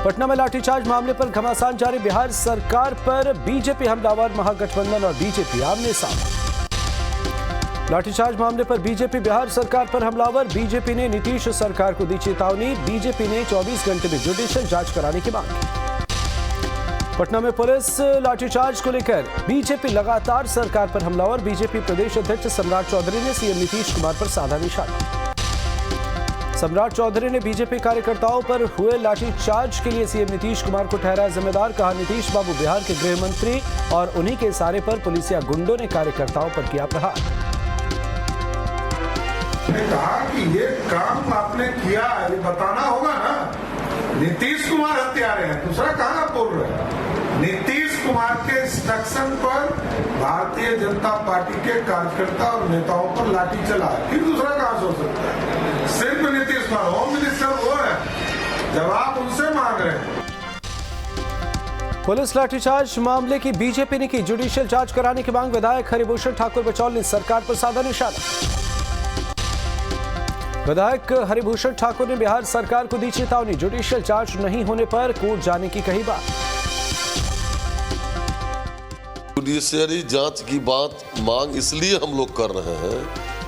पटना में लाठीचार्ज मामले पर घमासान जारी। बिहार सरकार पर बीजेपी हमलावर, महागठबंधन और बीजेपी आमने सामने। लाठीचार्ज मामले पर बीजेपी बिहार सरकार पर हमलावर। बीजेपी ने नीतीश सरकार को दी चेतावनी। बीजेपी ने 24 घंटे में जुडिशियल जांच कराने की मांग की। पटना में पुलिस लाठीचार्ज को लेकर बीजेपी लगातार सरकार पर हमलावर। बीजेपी प्रदेश अध्यक्ष सम्राट चौधरी ने सीएम नीतीश कुमार पर साधा निशाना। सम्राट चौधरी ने बीजेपी कार्यकर्ताओं पर हुए लाठीचार्ज के लिए सीएम नीतीश कुमार को ठहराया जिम्मेदार। कहा, नीतीश बाबू बिहार के गृह मंत्री और उन्हीं के इशारे पर पुलिसिया गुंडों ने कार्यकर्ताओं पर किया प्रहार। कहा कि ये काम आपने किया, ये बताना होगा ना। नीतीश कुमार हत्यारे हैं, दूसरा कहाँ बोल रहे हैं। नीतीश कुमार के इंस्ट्रक्शन पर भारतीय जनता पार्टी के कार्यकर्ता और नेताओं पर लाठी चला है, फिर दूसरा कहाँ से हो सकता है। सिर्फ नीतीश कुमार, होम मिनिस्टर वो है, जवाब उनसे मांग रहे हैं। पुलिस लाठीचार्ज मामले की बीजेपी ने की जुडिशियल जांच कराने की मांग। विधायक हरिभूषण ठाकुर बचौल ने सरकार पर साधा निशाना। विधायक हरिभूषण ठाकुर ने बिहार सरकार को दी चेतावनी। जुडिशियल जांच नहीं होने पर कोर्ट जाने की कही बात। जुडिशियरी जांच की बात मांग इसलिए हम लोग कर रहे हैं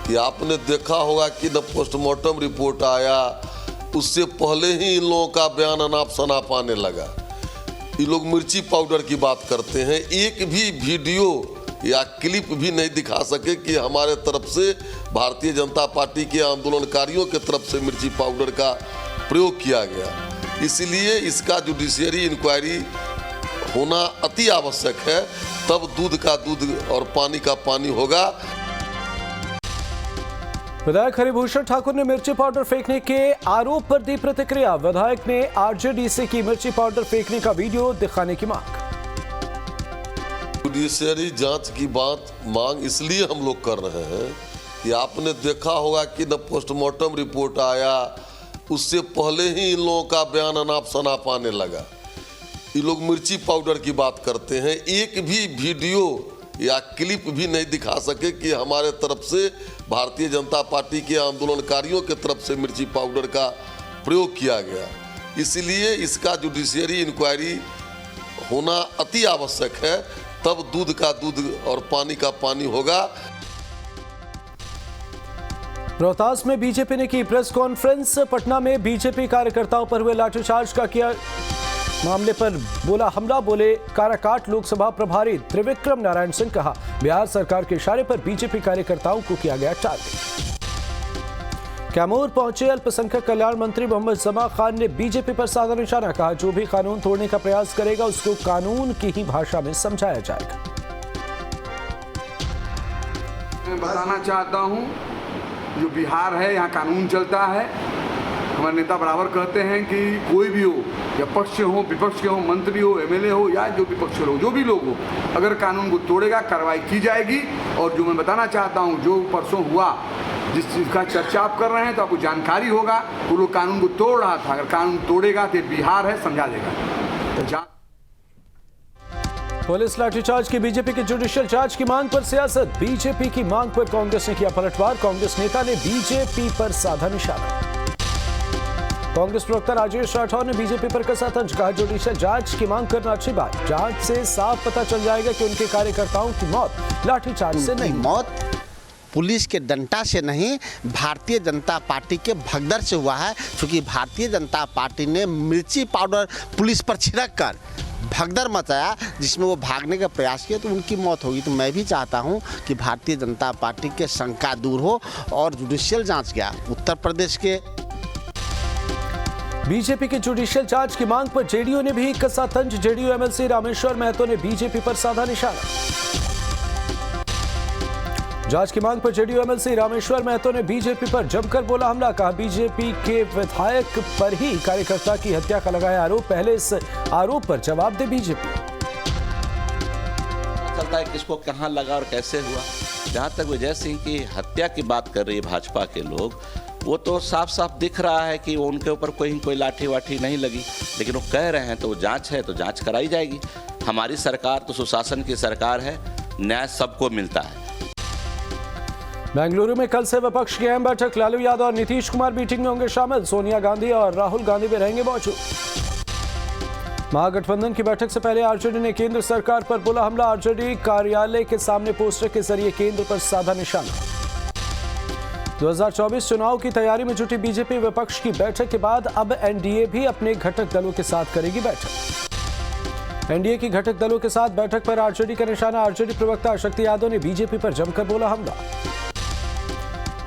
कि आपने देखा होगा कि न पोस्टमार्टम रिपोर्ट आया, उससे पहले ही इन लोगों का बयान अनाप शनाप आने लगा। ये लोग मिर्ची पाउडर की बात करते हैं, एक भी वीडियो या क्लिप भी नहीं दिखा सके कि हमारे तरफ से, भारतीय जनता पार्टी के आंदोलनकारियों के तरफ से मिर्ची पाउडर का प्रयोग किया गया। इसलिए इसका जुडिशियरी इंक्वायरी होना अति आवश्यक है, तब दूध का दूध और पानी का पानी होगा। विधायक हरिभूषण ठाकुर ने मिर्ची पाउडर फेंकने के आरोप पर दी प्रतिक्रिया। विधायक ने आरजेडी से की मिर्ची पाउडर फेंकने का वीडियो दिखाने की मांग। जुडिशियरी जांच की बात मांग इसलिए हम लोग कर रहे हैं कि आपने देखा होगा कि न पोस्टमार्टम रिपोर्ट आया, उससे पहले ही इन लोगों का बयान अनाप शनाप आने लगा। ये लोग मिर्ची पाउडर की बात करते हैं, एक भी वीडियो या क्लिप भी नहीं दिखा सके कि हमारे तरफ से, भारतीय जनता पार्टी के आंदोलनकारियों के तरफ से मिर्ची पाउडर का प्रयोग किया गया। इसलिए इसका जुडिशियरी इंक्वायरी होना अति आवश्यक है, तब दूध का दूध और पानी का पानी होगा। रोहतास में बीजेपी ने की प्रेस कॉन्फ्रेंस। पटना में बीजेपी कार्यकर्ताओं पर हुए लाठीचार्ज का किया मामले पर बोला हमला। बोले काराकाट लोकसभा प्रभारी त्रिविक्रम नारायण सिंह। कहा, बिहार सरकार के इशारे पर बीजेपी कार्यकर्ताओं को किया गया टारगेट। कैमूर पहुंचे अल्पसंख्यक कल्याण मंत्री मोहम्मद जमा खान ने बीजेपी पर साधा निशाना। कहा, जो भी कानून तोड़ने का प्रयास करेगा उसको कानून की ही भाषा में समझाया जाएगा। मैं बताना चाहता हूं, जो बिहार है यहाँ कानून चलता है। हमारे नेता बराबर कहते हैं कि कोई भी हो, या पक्ष हो, विपक्ष के हो, मंत्री हो, एमएलए हो, या जो विपक्ष लोग, जो भी लोग हो, अगर कानून को तोड़ेगा कार्रवाई की जाएगी। और जो मैं बताना चाहता हूँ, जो परसों हुआ, जिस चीज़ का चर्चा आप कर रहे हैं, तो आपको जानकारी होगा, वो लोग कानून को तोड़ रहा था। अगर कानून तोड़ेगा तो बिहार है, समझा देगा। पुलिस लाठीचार्ज की बीजेपी की जुडिशियल जांच की मांग पर सियासत। बीजेपी की मांग पर कांग्रेस ने किया पलटवार। कांग्रेस नेता ने बीजेपी पर साधा निशाना। कांग्रेस प्रवक्ता राजेश राठौर ने बीजेपी पर कसा तंज। कहा, जुडिशियल जांच की मांग करना अच्छी बात, जांच से साफ पता चल जाएगा कि उनके कार्यकर्ताओं की मौत लाठीचार्ज से नहीं, मौत पुलिस के डंडा से नहीं, भारतीय जनता पार्टी के भगदड़ से हुआ है। क्योंकि भारतीय जनता पार्टी ने मिर्ची पाउडर पुलिस पर छिड़क कर भगदड़ मचाया, जिसमें वो भागने का प्रयास किया, तो उनकी मौत होगी। तो मैं भी चाहता हूं कि भारतीय जनता पार्टी के शंका दूर हो और जुडिशियल जांच किया। उत्तर प्रदेश के बीजेपी की जुडिशियल जांच की मांग पर जेडीयू ने भी कसा तंज। जेडीयू एमएलसी रामेश्वर महतो ने बीजेपी पर साधा निशाना। जांच की मांग पर जेडीयू एमएलसी रामेश्वर महतो ने बीजेपी पर जमकर बोला हमला। कहा, बीजेपी के विधायक पर ही कार्यकर्ता की हत्या का लगाया आरोप। पहले इस आरोप पर जवाब दे बीजेपी। चलता है किसको कहां लगा और कैसे हुआ। जहां तक विजय सिंह की हत्या की बात कर रही है भाजपा के लोग, वो तो साफ साफ दिख रहा है कि उनके ऊपर कोई लाठी वाठी नहीं लगी। लेकिन वो कह रहे हैं तो वो जांच है, तो जांच कराई जाएगी। हमारी सरकार तो सुशासन की सरकार है, न्याय सबको मिलता है। बेंगलुरु में कल से विपक्ष की अहम बैठक। लालू यादव और नीतीश कुमार मीटिंग में होंगे शामिल। सोनिया गांधी और राहुल गांधी भी रहेंगे मौजूद। महागठबंधन की बैठक से पहले आरजेडी ने केंद्र सरकार पर बोला हमला। आरजेडी कार्यालय के सामने पोस्टर के जरिए केंद्र पर साधा निशाना। 2024 चुनाव की तैयारी में जुटी बीजेपी। विपक्ष की बैठक के बाद अब एनडीए भी अपने घटक दलों के साथ करेगी बैठक। एनडीए की घटक दलों के साथ बैठक पर आरजेडी का निशाना। आरजेडी प्रवक्ता शक्ति यादव ने बीजेपी पर जमकर बोला हमला।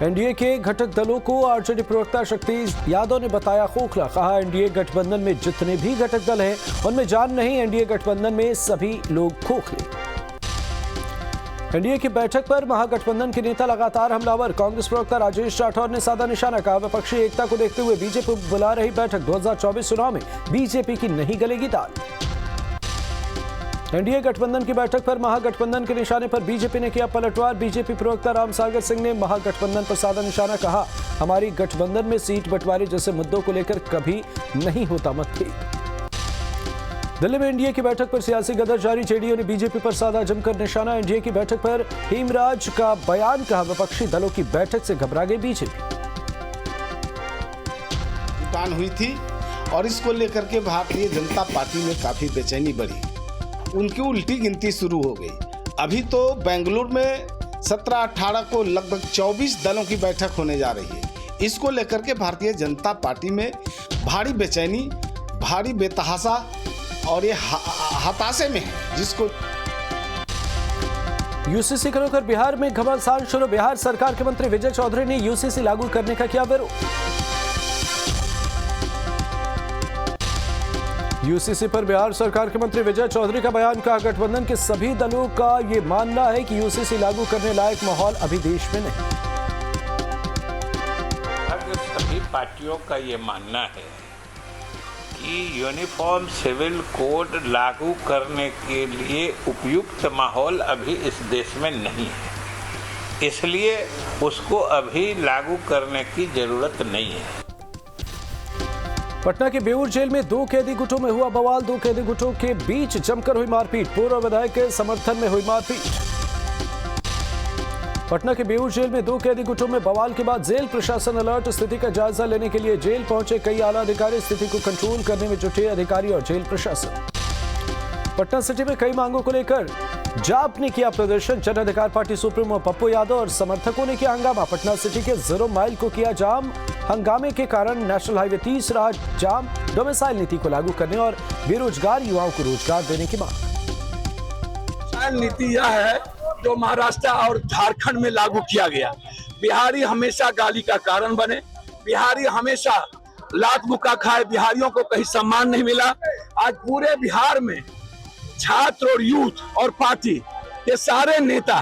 एनडीए के घटक दलों को आरजेडी प्रवक्ता शक्ति यादव ने बताया खोखला। कहा एनडीए गठबंधन में जितने भी घटक दल हैं उनमें जान नहीं, एनडीए गठबंधन में सभी लोग खोखले। एनडीए की बैठक पर महागठबंधन के नेता लगातार हमलावर। कांग्रेस प्रवक्ता राजेश राठौर ने साधा निशाना। कहा विपक्षी एकता को देखते हुए बीजेपी बुला रही बैठक। 2024 चुनाव में बीजेपी की नहीं गलेगी दाल। एनडीए गठबंधन की बैठक पर महागठबंधन के निशाने पर बीजेपी ने किया पलटवार। बीजेपी प्रवक्ता रामसागर सिंह ने महागठबंधन पर साधा निशाना। कहा हमारी गठबंधन में सीट बंटवारे जैसे मुद्दों को लेकर कभी नहीं होता मतभेद। दिल्ली में एनडीए की बैठक पर सियासी गदर जारी। जेडीयू ने बीजेपी पर साधा जमकर निशाना। एनडीए की बैठक पर हेमराज का बयान। कहा विपक्षी दलों की बैठक से घबरा गई बीजेपी। जुटान हुई थी और इसको लेकर के भारतीय जनता पार्टी में काफी बेचैनी बढ़ी। उनकी उल्टी गिनती शुरू हो गई। अभी तो बेंगलुरु में 17-18 को लगभग 24 दलों की बैठक होने जा रही है। इसको लेकर के भारतीय जनता पार्टी में भारी बेचैनी, भारी बेतहासा और ये हताशे में है जिसको यूसीसी को लेकर बिहार में घमासान शुरू। बिहार सरकार के मंत्री विजय चौधरी ने यूसीसी लागू करने का किया विरोध। यूसीसी पर बिहार सरकार के मंत्री विजय चौधरी का बयान। कहा गठबंधन के सभी दलों का ये मानना है कि यूसीसी लागू करने लायक माहौल अभी देश में नहीं। सभी पार्टियों का ये मानना है कि यूनिफॉर्म सिविल कोड लागू करने के लिए उपयुक्त माहौल अभी इस देश में नहीं है, इसलिए उसको अभी लागू करने की जरूरत नहीं है। पटना के बेऊर जेल में 2 कैदी गुटों में हुआ बवाल। 2 कैदी गुटों के बीच जमकर हुई मारपीट। पूर्व विधायक के समर्थन में हुई मारपीट। पटना के बेऊर जेल में 2 कैदी गुटों में बवाल के बाद जेल प्रशासन अलर्ट। स्थिति का जायजा लेने के लिए जेल पहुंचे कई आला अधिकारी। स्थिति को कंट्रोल करने में जुटे अधिकारी और जेल प्रशासन। पटना सिटी में कई मांगों को लेकर जाप ने किया प्रदर्शन। जन अधिकार पार्टी सुप्रीमो पप्पू यादव और समर्थकों ने किया हंगामा। पटना सिटी के 0 माइल को किया जाम। हंगामे के कारण नेशनल हाईवे 30 रहा जाम। डोमिसाइल नीति को लागू करने और बेरोजगार युवाओं को रोजगार देने की मांग। नीति यह है जो महाराष्ट्र और झारखंड में लागू किया गया। बिहारी हमेशा गाली का कारण बने, बिहारी हमेशा लात मुक्का खाए, बिहारियों को कहीं सम्मान नहीं मिला। आज पूरे बिहार में छात्र और यूथ और पार्टी ये सारे नेता,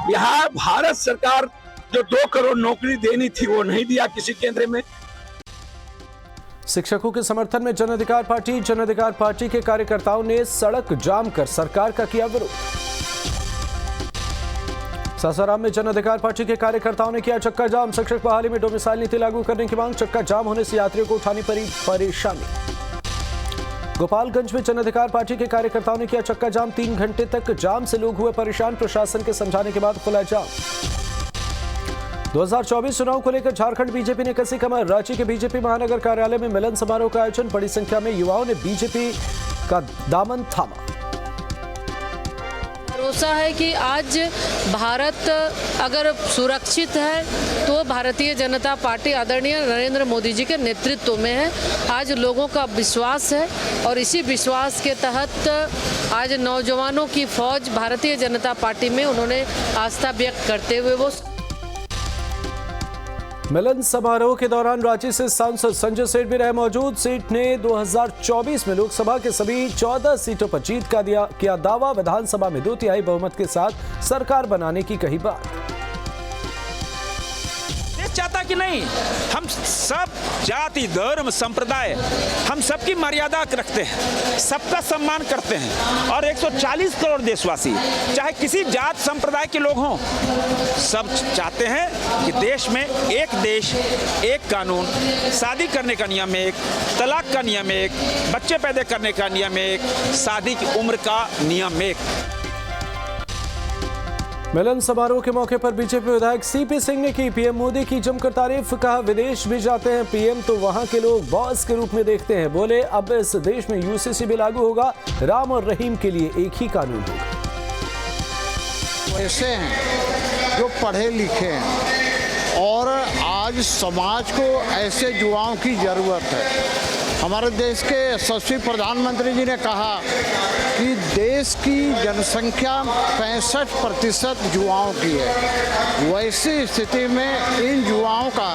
बिहार भारत सरकार जो 2 करोड़ नौकरी देनी थी वो नहीं दिया किसी केंद्र में। शिक्षकों के समर्थन में जन अधिकार पार्टी के कार्यकर्ताओं ने सड़क जाम कर सरकार का किया विरोध। सासाराम में जन अधिकार पार्टी के कार्यकर्ताओं ने किया चक्का जाम। शिक्षक बहाली में डोमिसाइल नीति लागू करने की मांग। चक्का जाम होने से यात्रियों को उठानी पड़ी परेशानी। गोपालगंज में जन अधिकार पार्टी के कार्यकर्ताओं ने किया चक्का जाम। 3 घंटे तक जाम से लोग हुए परेशान। प्रशासन के समझाने के बाद खुला जाम। 2024 चुनाव को लेकर झारखंड बीजेपी ने कसी कमर। रांची के बीजेपी महानगर कार्यालय में मिलन समारोह का आयोजन। बड़ी संख्या में युवाओं ने बीजेपी का दामन थामा। भरोसा है कि आज भारत अगर सुरक्षित है तो भारतीय जनता पार्टी आदरणीय नरेंद्र मोदी जी के नेतृत्व में है। आज लोगों का विश्वास है और इसी विश्वास के तहत आज नौजवानों की फौज भारतीय जनता पार्टी में उन्होंने आस्था व्यक्त करते हुए वो मिलन समारोह के दौरान रांची से सांसद संजय सेठ भी रहे मौजूद। सेठ ने 2024 में लोकसभा के सभी 14 सीटों पर जीत का किया दावा। विधानसभा में 2/3 बहुमत के साथ सरकार बनाने की कही बात। चाहता कि नहीं, हम सब जाति धर्म संप्रदाय हम सबकी मर्यादा रखते हैं, सबका सम्मान करते हैं और 140 करोड़ देशवासी चाहे किसी जात संप्रदाय के लोग हों, सब चाहते हैं कि देश में एक देश एक कानून, शादी करने का नियम एक, तलाक का नियम एक, बच्चे पैदा करने का नियम एक, शादी की उम्र का नियम एक। मिलन समारोह के मौके पर बीजेपी विधायक सीपी सिंह ने की पीएम मोदी की जमकर तारीफ। कहा विदेश भी जाते हैं पीएम तो वहां के लोग बॉस के रूप में देखते हैं। बोले अब इस देश में यूसीसी भी लागू होगा, राम और रहीम के लिए एक ही कानून होगा। ऐसे हैं जो पढ़े लिखे हैं और आज समाज को ऐसे युवाओं की ज़रूरत है। हमारे देश के यशस्वी प्रधानमंत्री जी ने कहा कि देश की जनसंख्या 65% युवाओं की है। वैसी स्थिति में इन युवाओं का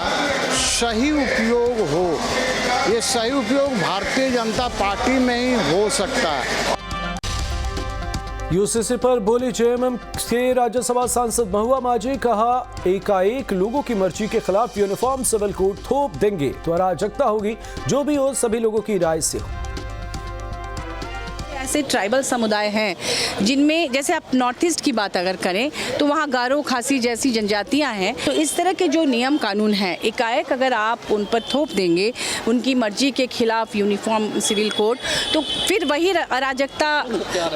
सही उपयोग हो, ये सही उपयोग भारतीय जनता पार्टी में ही हो सकता है। यूसीसी पर बोली जेएमएम के राज्यसभा सांसद महुआ माझी। कहा एकाएक लोगों की मर्जी के खिलाफ यूनिफॉर्म सिविल कोड थोप देंगे तो अराजकता होगी, जो भी हो सभी लोगों की राय से हो। ऐसे ट्राइबल समुदाय हैं जिनमें, जैसे आप नॉर्थ ईस्ट की बात अगर करें तो वहाँ गारो खासी जैसी जनजातियाँ हैं, तो इस तरह के जो नियम कानून हैं एकाएक अगर आप उन पर थोप देंगे उनकी मर्जी के खिलाफ यूनिफॉर्म सिविल कोड, तो फिर वही अराजकता,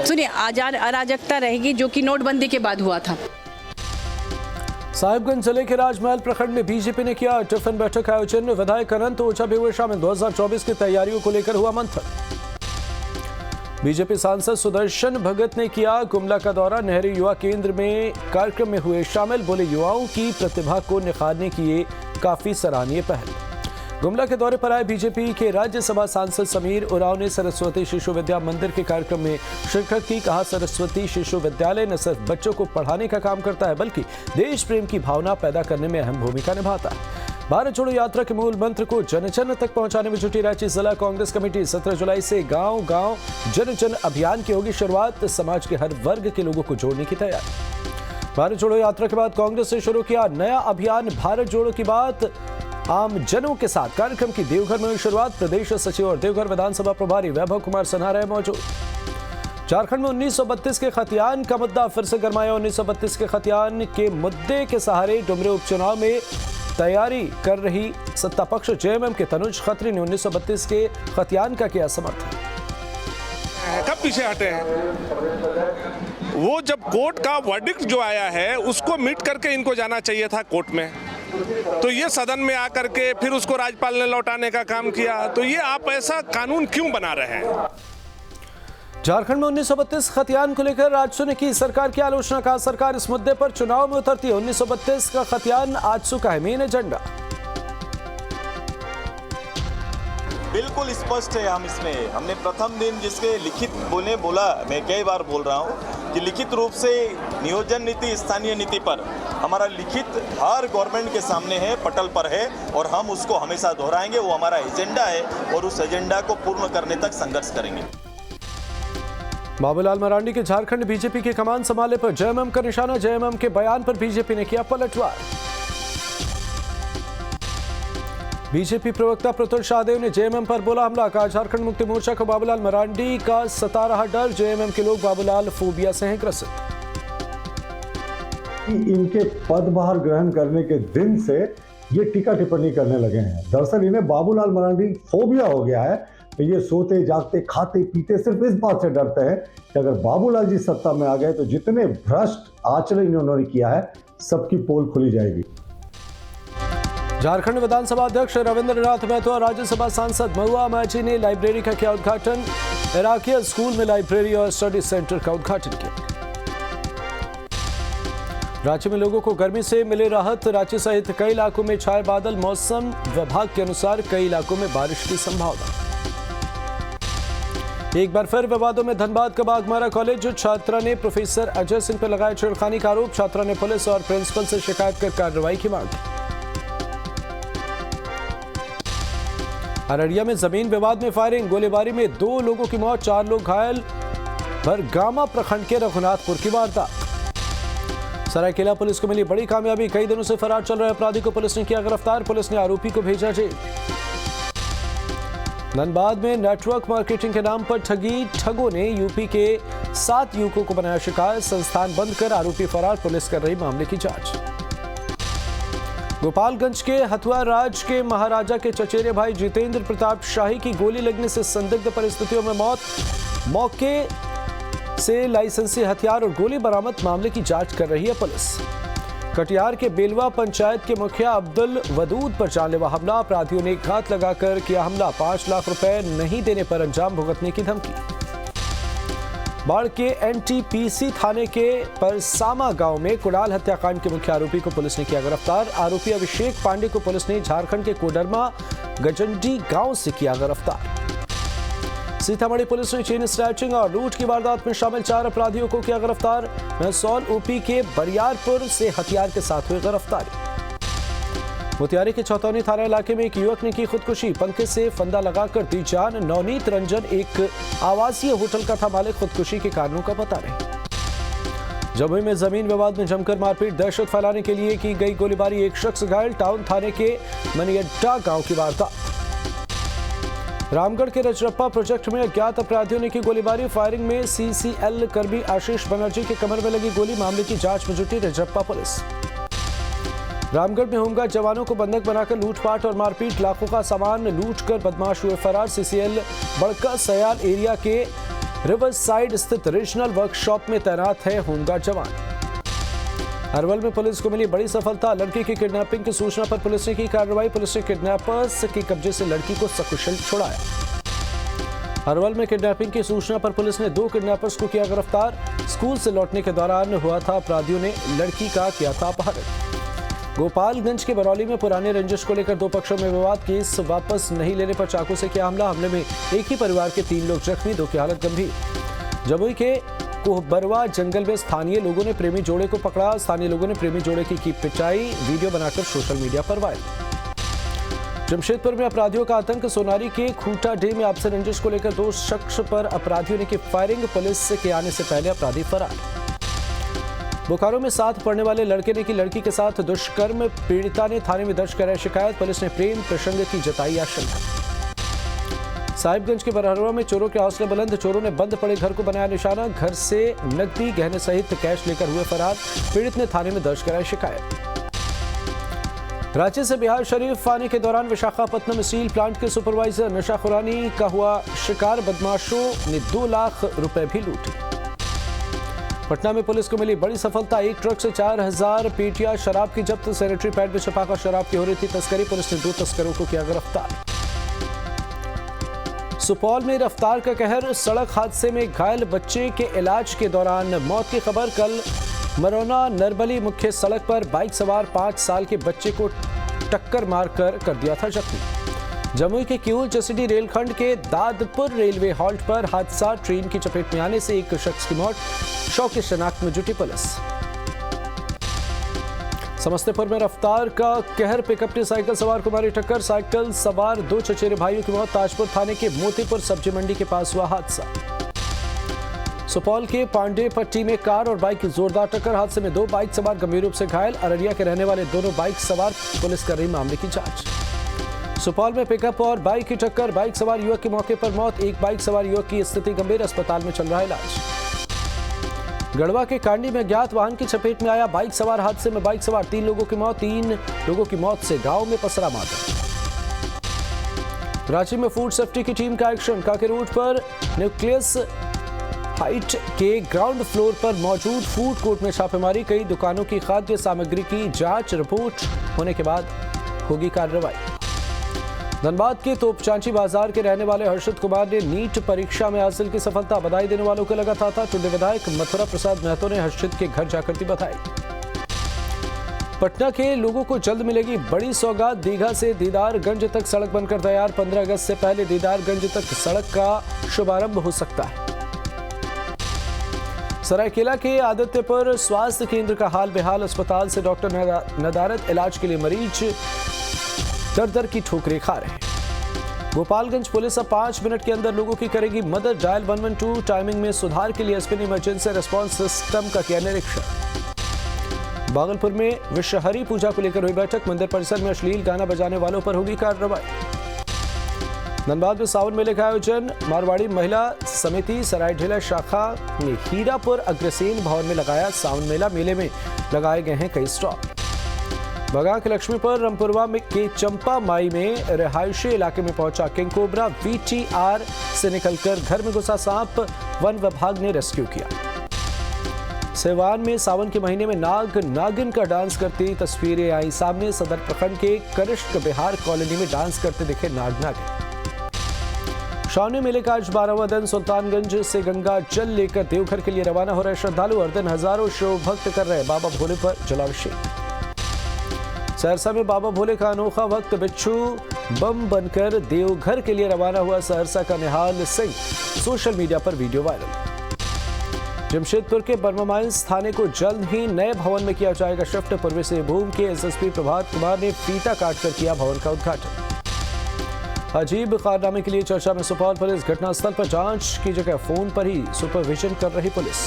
सुनिए अराजकता रहेगी जो कि नोटबंदी के बाद हुआ था। साहिबगंज जिले के राजमहल प्रखंड में बीजेपी ने किया टिफिन बैठक आयोजन। विधायक अनंत ओझा भी हुए शामिल। 2024 की तैयारियों को लेकर हुआ मंथन। बीजेपी सांसद सुदर्शन भगत ने किया गुमला का दौरा। नेहरू युवा केंद्र में कार्यक्रम में हुए शामिल। बोले युवाओं की प्रतिभा को निखारने की ये काफी सराहनीय पहल। गुमला के दौरे पर आए बीजेपी के राज्यसभा सांसद समीर उरांव ने सरस्वती शिशु विद्या मंदिर के कार्यक्रम में शिरकत की। कहा सरस्वती शिशु विद्यालय न सिर्फ बच्चों को पढ़ाने का काम करता है बल्कि देश प्रेम की भावना पैदा करने में अहम भूमिका निभाता है। भारत जोड़ो यात्रा के मूल मंत्र को जन जन तक पहुंचाने में जुटी रांची जिला कांग्रेस कमेटी। 17 जुलाई से गांव गांव जन जन अभियान की होगी शुरुआत। समाज के हर वर्ग के लोगों को जोड़ने की तैयारी। भारत जोड़ो यात्रा के बाद कांग्रेस से शुरू किया नया अभियान भारत जोड़ो की बात आम जनों के साथ। कार्यक्रम की देवघर में हुई शुरुआत। प्रदेश सचिव और देवघर विधानसभा प्रभारी वैभव कुमार सिन्हा रहे मौजूद। झारखंड में 1932 के खतियान का मुद्दा फिर से गरमाया। 1932 के खतियान के मुद्दे के सहारे डुमरे उपचुनाव में तैयारी कर रही सत्ता पक्ष जेएमएम के तनुज खत्री ने 1932 के खतियान का किया समर्थन। कब पीछे हटे हैं वो? जब कोर्ट का वर्डिक्ट जो आया है उसको मीट करके इनको जाना चाहिए था कोर्ट में, तो ये सदन में आकर के फिर उसको राज्यपाल ने लौटाने का काम किया। तो ये आप ऐसा कानून क्यों बना रहे हैं? झारखंड में 1932 खतियान को लेकर राजसू ने की सरकार की आलोचना। कहा सरकार इस मुद्दे पर चुनाव में उतरती है। 1932 का खतियान आजसू का है मेन एजेंडा। बिल्कुल स्पष्ट है। हम इसमें हमने प्रथम दिन जिसके लिखित बोला, मैं कई बार बोल रहा हूँ कि लिखित रूप से नियोजन नीति स्थानीय नीति पर हमारा लिखित हर गवर्नमेंट के सामने है, पटल पर है और हम उसको हमेशा दोहराएंगे। वो हमारा एजेंडा है और उस एजेंडा को पूर्ण करने तक संघर्ष करेंगे। बाबूलाल मरांडी के झारखंड बीजेपी के कमान संभालने पर जेएमएम का निशाना। जेएमएम के बयान पर बीजेपी ने किया पलटवार। बीजेपी प्रवक्ता प्रतुल शाहदेव ने जेएमएम पर बोला हमला। कहा झारखंड मुक्ति मोर्चा को बाबूलाल मरांडी का सता रहा डर। जेएमएम के लोग बाबूलाल फोबिया से हैं ग्रसित। इनके पदभार ग्रहण करने के दिन से ये टीका टिप्पणी करने लगे हैं। दरअसल इन्हें बाबूलाल मरांडी फोबिया हो गया है। तो ये सोते जागते खाते पीते सिर्फ इस बात से डरते हैं कि अगर बाबूलाल जी सत्ता में आ गए तो जितने भ्रष्ट आचरण इन्होंने किया है सबकी पोल खुली जाएगी। झारखंड विधानसभा अध्यक्ष रविंद्र नाथ महतो और राज्यसभा सांसद महुआ माझी ने लाइब्रेरी का किया उद्घाटन। इराकिया स्कूल में लाइब्रेरी और स्टडी सेंटर का उद्घाटन किया। राज्य में लोगों को गर्मी से मिले राहत। रांची सहित कई इलाकों में छाए बादल। मौसम विभाग के अनुसार कई इलाकों में बारिश की संभावना। एक बार फिर विवादों में धनबाद का बाघमारा कॉलेज। छात्रा ने प्रोफेसर अजय सिंह पर लगाया छेड़खानी का आरोप। छात्रा ने पुलिस और प्रिंसिपल से शिकायत कर कार्रवाई की मांग की। अररिया में जमीन विवाद में फायरिंग। गोलीबारी में 2 लोगों की मौत, 4 लोग घायल। भरगामा प्रखंड के रघुनाथपुर की वारदात। सरायकेला पुलिस को मिली बड़ी कामयाबी। कई दिनों से फरार चल रहे अपराधी को पुलिस ने किया गिरफ्तार। पुलिस ने आरोपी को भेजा जेल। धनबाद में नेटवर्क मार्केटिंग के नाम पर ठगी। ठगों ने यूपी के 7 युवकों को बनाया शिकार। संस्थान बंद कर आरोपी फरार। पुलिस कर रही मामले की जांच। गोपालगंज के हथुआ राज के महाराजा के चचेरे भाई जितेंद्र प्रताप शाही की गोली लगने से संदिग्ध परिस्थितियों में मौत। मौके से लाइसेंसी हथियार और गोली बरामद, मामले की जांच कर रही है पुलिस। कटिहार के बेलवा पंचायत के मुखिया अब्दुल वदूद पर जानलेवा हमला, अपराधियों ने घात लगाकर किया हमला, 5 लाख रुपए नहीं देने पर अंजाम भुगतने की धमकी। बाढ़ के एनटीपीसी थाने के परसामा गांव में कुड़ाल हत्याकांड के मुख्य आरोपी को पुलिस ने किया गिरफ्तार। आरोपी अभिषेक पांडे को पुलिस ने झारखंड के कोडरमा गजंडी गांव से किया गिरफ्तार। सीतामढ़ी पुलिस ने चेन स्नैचिंग और लूट की वारदात में शामिल 4 अपराधियों को किया गिरफ्तार। मैसौल यूपी के बरियारपुर से हथियार के साथ हुई गिरफ्तारी। मोतिहारी के चौतौनी थाना इलाके में एक युवक ने की खुदकुशी, पंखे से फंदा लगाकर दी जान। नवनीत रंजन एक आवासीय होटल का था मालिक, खुदकुशी के कारणों का पता नहीं। जमुई में जमीन विवाद में जमकर मारपीट, दहशत फैलाने के लिए की गई गोलीबारी, एक शख्स घायल। टाउन थाने के मनियड्डा गांव की वारदात। रामगढ़ के रजरप्पा प्रोजेक्ट में अज्ञात अपराधियों ने की गोलीबारी, फायरिंग में सीसीएल कर्मी आशीष बनर्जी के कमर में लगी गोली, मामले की जांच में जुटी रजरप्पा पुलिस। रामगढ़ में होमगार्ड जवानों को बंधक बनाकर लूटपाट और मारपीट, लाखों का सामान लूटकर बदमाश हुए फरार। सीसीएल बड़का सयाल एरिया के रिवर साइड स्थित रीजनल वर्कशॉप में तैनात है होमगार्ड जवान। अरवल में पुलिस को मिली बड़ी सफलता, लड़की की किडनैपिंग की सूचना पर पुलिस ने की कार्रवाई। पुलिस ने किडनैपर्स के कब्जे से लड़की को सकुशल छुड़ाया। अरवल में किडनैपिंग की सूचना पर पुलिस ने 2 किडनैपर्स को किया गिरफ्तार। स्कूल से लौटने के दौरान हुआ था, अपराधियों ने लड़की का किया था अपहरण। गोपालगंज के बरौली में पुराने रंजिश को लेकर 2 पक्षों में विवाद, केस वापस नहीं लेने पर चाकू से किया हमला। हमले में एक ही परिवार के 3 लोग जख्मी, 2 की हालत गंभीर। जमुई के कोहबरवा जंगल में स्थानीय लोगों ने प्रेमी जोड़े को पकड़ा, स्थानीय लोगों ने प्रेमी जोड़े की पिटाई, वीडियो बनाकर सोशल मीडिया पर वायरल। जमशेदपुर में अपराधियों का आतंक, सोनारी के खूटा डे में आपसी रंजिश को लेकर 2 शख्स पर अपराधियों ने की फायरिंग, पुलिस के आने से पहले अपराधी फरार। बोकारो में 7 पढ़ने वाले लड़के ने की लड़की के साथ दुष्कर्म, पीड़िता ने थाने में दर्ज कराई शिकायत, पुलिस ने प्रेम प्रसंग की जताई आशंका। साहिबगंज के बरहरवा में चोरों के हौसले बुलंद, चोरों ने बंद पड़े घर को बनाया निशाना, घर से नकदी गहने सहित कैश लेकर हुए फरार, पीड़ित ने थाने में दर्ज कराई शिकायत। रांची से बिहार शरीफ आने के दौरान विशाखापत्तनम स्टील प्लांट के सुपरवाइजर नशाखुरानी का हुआ शिकार, बदमाशों ने 2 लाख रुपए भी लूटे। पटना में पुलिस को मिली बड़ी सफलता, एक ट्रक से 4000 पेटियां शराब की जब्त, सैनिटरी पैड में छुपाकर शराब की हो रही थी तस्करी, पुलिस ने 2 तस्करों को किया गिरफ्तार। सुपौल में रफ्तार का कहर, सड़क हादसे में घायल बच्चे के इलाज के दौरान मौत की खबर। कल मरौना नरबली मुख्य सड़क पर बाइक सवार 5 साल के बच्चे को टक्कर मारकर कर दिया था जख्मी। जमुई के किऊल जसीडीह रेलखंड के दादपुर रेलवे हॉल्ट पर हादसा, ट्रेन की चपेट में आने से एक शख्स की मौत, शव की शिनाख्त में जुटी पुलिस। समस्तीपुर में रफ्तार का कहर, पिकअप ने साइकिल सवार को मारी टक्कर, साइकिल सवार 2 चचेरे भाइयों की मौत। ताजपुर थाने के मोतीपुर सब्जी मंडी के पास हुआ हादसा। सुपौल के पांडे पट्टी में कार और बाइक की जोरदार टक्कर, हादसे में 2 बाइक सवार गंभीर रूप से घायल। अररिया के रहने वाले दोनों बाइक सवार, पुलिस कर रही मामले की जांच। सुपौल में पिकअप और बाइक की टक्कर, बाइक सवार युवक की मौके पर मौत, एक बाइक सवार युवक की स्थिति गंभीर, अस्पताल में चल रहा इलाज। गढ़वा के कांडी में अज्ञात वाहन की चपेट में आया बाइक सवार, हादसे में बाइक सवार 3 लोगों की मौत, 3 लोगों की मौत से गांव में पसरा मातम। रांची में फूड सेफ्टी की टीम का एक्शन, काके रोड पर न्यूक्लियस हाइट के ग्राउंड फ्लोर पर मौजूद फूड कोर्ट में छापेमारी, कई दुकानों की खाद्य सामग्री की जांच, रिपोर्ट होने के बाद होगी कार्रवाई। धनबाद के तोपचांची बाजार के रहने वाले हर्षित कुमार ने नीट परीक्षा में हासिल की सफलता, बधाई देने वालों को लगा था। टुंडी विधायक मथुरा प्रसाद महतो ने हर्षित के घर जाकर दी बधाई। पटना के लोगों को जल्द मिलेगी बड़ी सौगात, दीघा से दीदारगंज तक सड़क बनकर तैयार, 15 अगस्त से पहले दीदारगंज तक सड़क का शुभारंभ हो सकता है। सरायकेला के आदित्यपुर स्वास्थ्य केंद्र का हाल बेहाल, अस्पताल से डॉक्टर नदारत, इलाज के लिए मरीज दर की ठोकरें खा रहे हैं। गोपालगंज पुलिस अब 5 मिनट के अंदर लोगों की करेगी मदद, डायल 112 टाइमिंग में सुधार के लिए एसपी ने इमरजेंसी रिस्पांस सिस्टम का किया निरीक्षण। भागलपुर में विश्वहरी पूजा को लेकर हुई बैठक, मंदिर परिसर में अश्लील गाना बजाने वालों पर होगी कार्रवाई। धनबाद में सावन मेले का आयोजन, मारवाड़ी महिला समिति सरायढेला शाखा ने हीरापुर अग्रसेन भवन में लगाया सावन मेला, मेले में लगाए गए हैं कई स्टॉल। बगा के लक्ष्मीपुर रामपुरवा में के चंपा माई में रिहायशी इलाके में पहुंचा किंग कोबरा। VTR से निकलकर घर में घुसा सांप, वन विभाग ने रेस्क्यू किया। सिवान में सावन के महीने में नागिन का डांस करती तस्वीरें आई सामने। सदर प्रखंड के कनिष्क बिहार कॉलोनी में डांस करते दिखे नागिन। श्रावणी मेले का आज 12वां दिन। सुल्तानगंज से गंगा जल लेकर देवघर के लिए रवाना हो रहे श्रद्धालु। हर दिन हजारों शिव भक्त कर रहे बाबा भोले पर जलाभिषेक। सहरसा में बाबा भोले का अनोखा भक्त बिच्छू बम बनकर देवघर के लिए रवाना हुआ। सहरसा का निहाल सिंह, सोशल मीडिया पर वीडियो वायरल। जमशेदपुर के बर्मा माइंस थाने को जल्द ही नए भवन में किया जाएगा शिफ्ट। पूर्वी सिंहभूम के SSP प्रभात कुमार ने फीता काटकर किया भवन का उद्घाटन। अजीब कारनामे के लिए चर्चा में सुपौल पुलिस। घटनास्थल पर जांच की जगह फोन पर ही सुपरविजन कर रही पुलिस।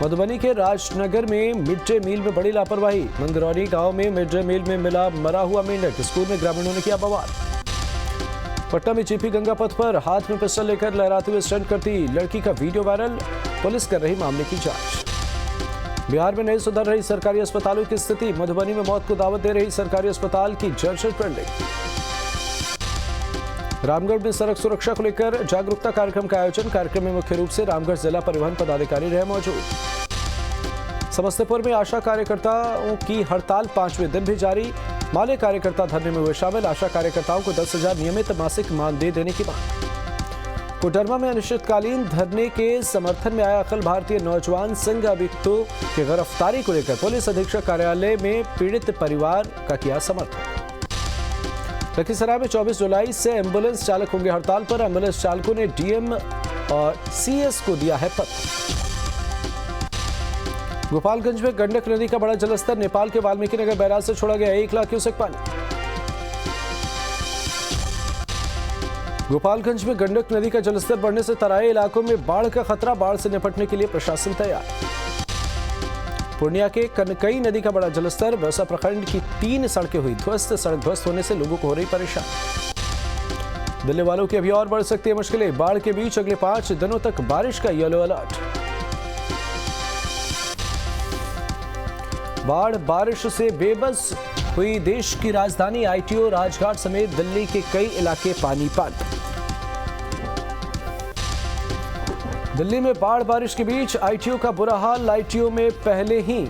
मधुबनी के राजनगर में मिड डे मील में बड़ी लापरवाही। मंगरौनी गांव में मिड डे मील में मिला मरा हुआ मेंढक। स्कूल में ग्रामीणों ने किया बवाल। पटना में जीपी गंगा पथ पर हाथ में पिस्टल लेकर लहराते हुए स्टंट करती लड़की का वीडियो वायरल। पुलिस कर रही मामले की जांच। बिहार में नहीं सुधर रही सरकारी अस्पतालों की स्थिति। मधुबनी में मौत को दावत दे रही सरकारी अस्पताल की जर्जर बिल्डिंग। रामगढ़ में सड़क सुरक्षा को लेकर जागरूकता कार्यक्रम का आयोजन। कार्यक्रम में मुख्य रूप से रामगढ़ जिला परिवहन पदाधिकारी रहे मौजूद। समस्तीपुर में आशा कार्यकर्ताओं की हड़ताल 5वें दिन भी जारी। माले कार्यकर्ता धरने में हुए शामिल। आशा कार्यकर्ताओं को 10,000 नियमित मासिक मानदेय देने की मांग। कोडरमा में अनिश्चितकालीन धरने के समर्थन में आया अखिल भारतीय नौजवान संघ। अभियुक्तों की गिरफ्तारी को लेकर पुलिस अधीक्षक कार्यालय में पीड़ित परिवार का किया समर्थन। लखीसराय में 24 जुलाई से एम्बुलेंस चालक होंगे हड़ताल पर। एम्बुलेंस चालकों ने डीएम और CS को दिया है पत्र। गोपालगंज में गंडक नदी का बड़ा जलस्तर। नेपाल के वाल्मीकि नगर बैराज से छोड़ा गया 1 लाख क्यूसेक पानी। गोपालगंज में गंडक नदी का जलस्तर बढ़ने से तराई इलाकों में बाढ़ का खतरा। बाढ़ से निपटने के लिए प्रशासन तैयार। पूर्णिया के कनकई नदी का बड़ा जलस्तर। बरसा प्रखंड की 3 सड़कें हुई ध्वस्त। सड़क ध्वस्त होने से लोगों को हो रही परेशानी। दिल्ली वालों की अभी और बढ़ सकती है मुश्किलें। बाढ़ के बीच अगले 5 दिनों तक बारिश का येलो अलर्ट। बाढ़ बारिश से बेबस हुई देश की राजधानी। ITO राजघाट समेत दिल्ली के कई इलाके पानी पानी। दिल्ली में बाढ़ बारिश के बीच ITO का बुरा हाल। ITO में पहले ही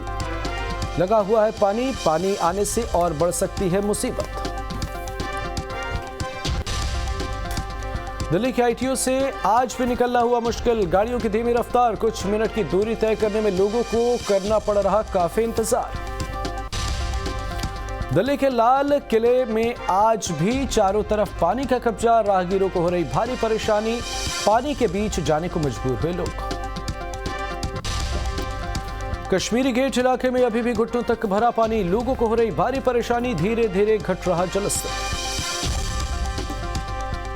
लगा हुआ है पानी। पानी आने से और बढ़ सकती है मुसीबत। दिल्ली के ITO से आज भी निकलना हुआ मुश्किल। गाड़ियों की धीमी रफ्तार। कुछ मिनट की दूरी तय करने में लोगों को करना पड़ रहा काफी इंतजार। दिल्ली के लाल किले में आज भी चारों तरफ पानी का कब्जा। राहगीरों को हो रही भारी परेशानी। पानी के बीच जाने को मजबूर हुए लोग। कश्मीरी गेट इलाके में अभी भी घुटनों तक भरा पानी। लोगों को हो रही भारी परेशानी। धीरे धीरे घट रहा जलस्तर।